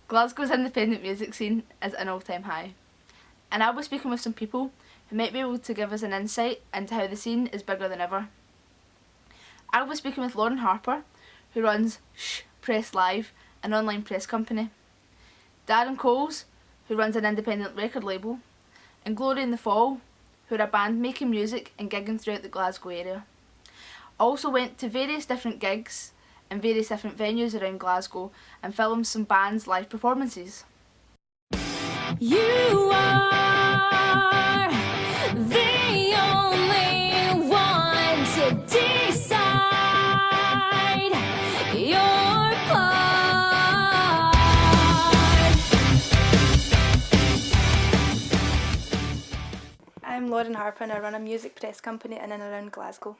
Glasgow's independent music scene is at an all-time high, and I'll be speaking with some people who might be able to give us an insight into how the scene is bigger than ever. I'll be speaking with Lauren Harper, who runs Press Live, an online press company, Darren Coles, who runs an independent record label, and Glory in the Fall, who are a band making music and gigging throughout the Glasgow area. I also went to various different gigs in various different venues around Glasgow and filmed some bands' live performances. You are the only one to decide your part. I'm Lauren Harper and I run a music press company in and around Glasgow.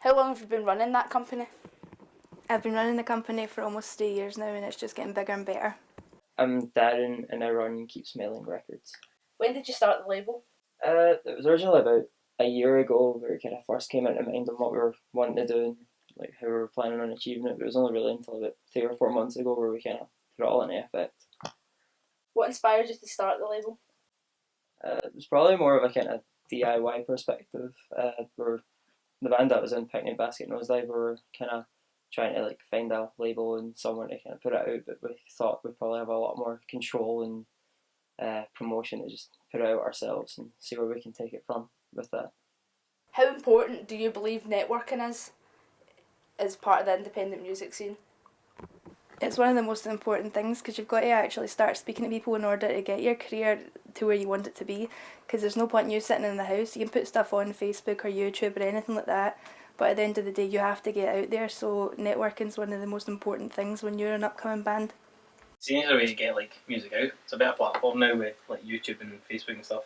How long have you been running that company? I've been running the company for almost 3 years now and it's just getting bigger and better. I'm Darren and I run Keep Smelling Records. When did you start the label? It was originally about a year ago where it kind of first came into mind on what we were wanting to do and like how we were planning on achieving it, but it was only really until about 3 or 4 months ago where we kind of put it all into effect. What inspired you to start the label? It was probably more of a kind of DIY perspective. Where the band that was in Picnic Basket Nosedive, we were kind of trying to like find a label and somewhere to kind of put it out, but we thought we'd probably have a lot more control and promotion to just put it out ourselves and see where we can take it from with that. How important do you believe networking is as part of the independent music scene? It's one of the most important things because you've got to actually start speaking to people in order to get your career to where you want it to be, because there's no point in you sitting in the house. You can put stuff on Facebook or YouTube or anything like that, but at the end of the day you have to get out there, so networking's one of the most important things when you're an upcoming band. It's the easier way to get like music out. It's a better platform now with like YouTube and Facebook and stuff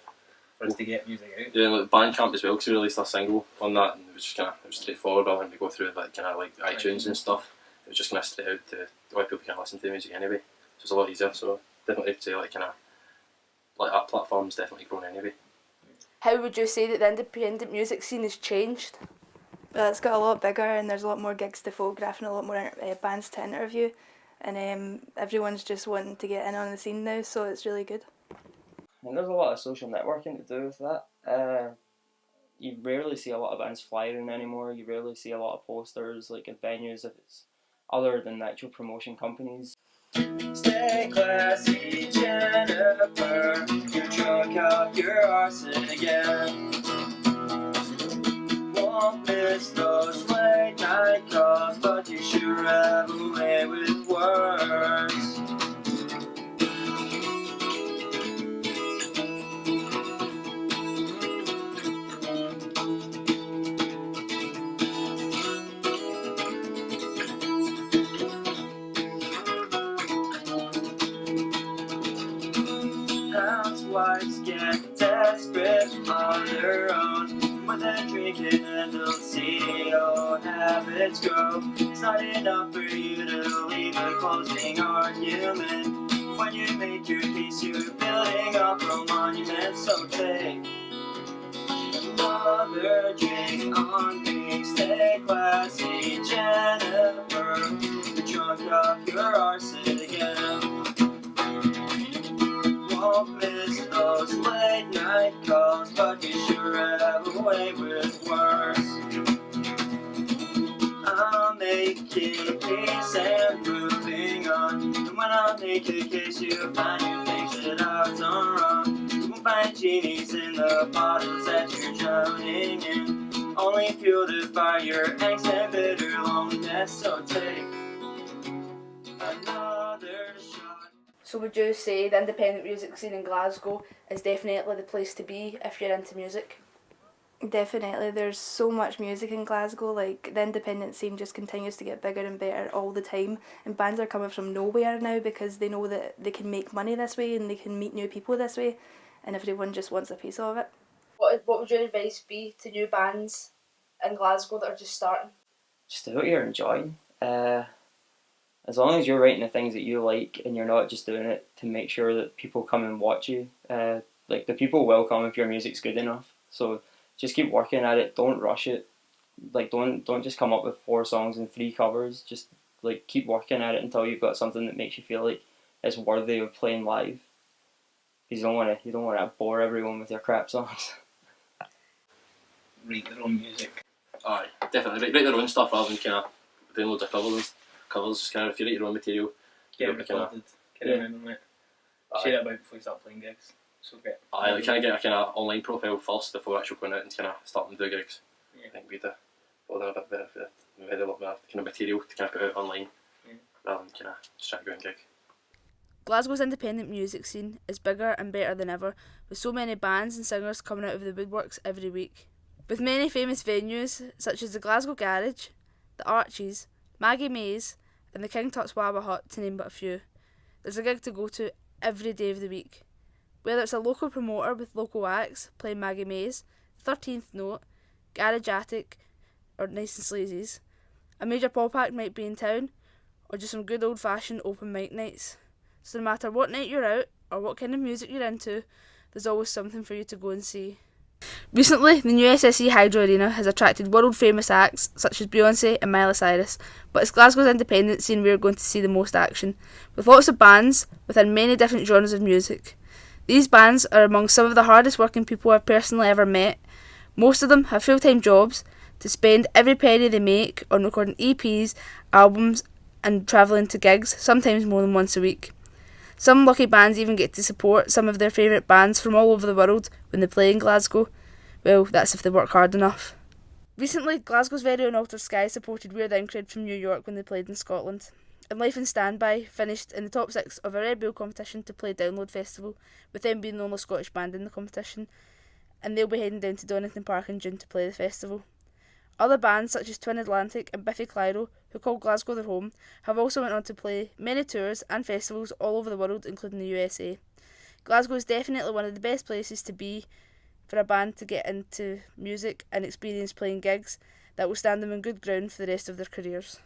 for us to get music out. Yeah, like Bandcamp as well, because we released a single on that and it was just it was straightforward. I wanted to go through like iTunes and stuff. It was just kind of straight out to why people can listen to music anyway. So it's a lot easier. So definitely say like that platform's definitely grown anyway. How would you say that the independent music scene has changed? Well, it's got a lot bigger and there's a lot more gigs to photograph and a lot more bands to interview, and everyone's just wanting to get in on the scene now, so it's really good. And there's a lot of social networking to do with that. You rarely see a lot of bands flying anymore. You rarely see a lot of posters like at venues if it's other than the actual promotion companies. Stay classy, Jennifer. You drunk out your arse again. Won't miss those late night calls, but you sure have a way with words. Housewives get desperate on their own. When they're drinking and they'll see old habits grow. It's not enough for you to leave a closing argument. When you make your peace, you're building up a monument. So take another drink on me. Stay classy, Jennifer. You're drunk off your arse again. Won't miss those late night calls, but you sure have a way with words. I'm making peace and moving on. And when I make a case, you'll find you things that I've done wrong. You won't find genies in the bottles that you're drowning in. Only fuel to fire your angst and bitter loneliness. So take another shot. So would you say the independent music scene in Glasgow is definitely the place to be if you're into music? Definitely, there's so much music in Glasgow. Like, the independent scene just continues to get bigger and better all the time, and bands are coming from nowhere now because they know that they can make money this way and they can meet new people this way, and everyone just wants a piece of it. What would your advice be to new bands in Glasgow that are just starting? Just do what you're enjoying. As long as you're writing the things that you like and you're not just doing it to make sure that people come and watch you, like the people will come if your music's good enough. So just keep working at it. Don't rush it. Like don't just come up with 4 songs and 3 covers. Just like keep working at it until you've got something that makes you feel like it's worthy of playing live. You don't want to bore everyone with your crap songs. Write their own music. Aye, definitely. Write their own stuff rather than kind of doing loads of covers. Covers, just kind of, if you write your own material, Get it you'll be kinda- recorded. Get it on it. Share it about before you start playing gigs. So get. Aye, like, kind of get a kind of online profile first before actually going out and kind of starting to do gigs. Yeah. I think we'd bother a bit better for it. We had a lot more kind of material to kind of put out online rather than kind of just trying to go and gig. Glasgow's independent music scene is bigger and better than ever, with so many bands and singers coming out of the woodworks every week. With many famous venues such as the Glasgow Garage, the Archies, Maggie Mays, and the King Tut's Wabba Hut, to name but a few, there's a gig to go to every day of the week. Whether it's a local promoter with local acts playing Maggie Mays, 13th Note, Garage Attic, or Nice and Sleazy's, a major pop act might be in town, or just some good old fashioned open mic nights. So no matter what night you're out, or what kind of music you're into, there's always something for you to go and see. Recently, the new SSE Hydro Arena has attracted world famous acts such as Beyonce and Miley Cyrus, but it's Glasgow's independent scene we're going to see the most action, with lots of bands within many different genres of music. These bands are among some of the hardest working people I've personally ever met. Most of them have full-time jobs to spend every penny they make on recording EPs, albums, and travelling to gigs, sometimes more than once a week. Some lucky bands even get to support some of their favourite bands from all over the world when they play in Glasgow. Well, that's if they work hard enough. Recently, Glasgow's very own Alter Sky supported Weird Incred from New York when they played in Scotland. And Life in Standby finished in the top 6 of a Red Bull competition to play Download Festival, with them being the only Scottish band in the competition, and they'll be heading down to Donington Park in June to play the festival. Other bands such as Twin Atlantic and Biffy Clyro, who call Glasgow their home, have also went on to play many tours and festivals all over the world, including the USA. Glasgow is definitely one of the best places to be for a band to get into music and experience playing gigs that will stand them in good ground for the rest of their careers.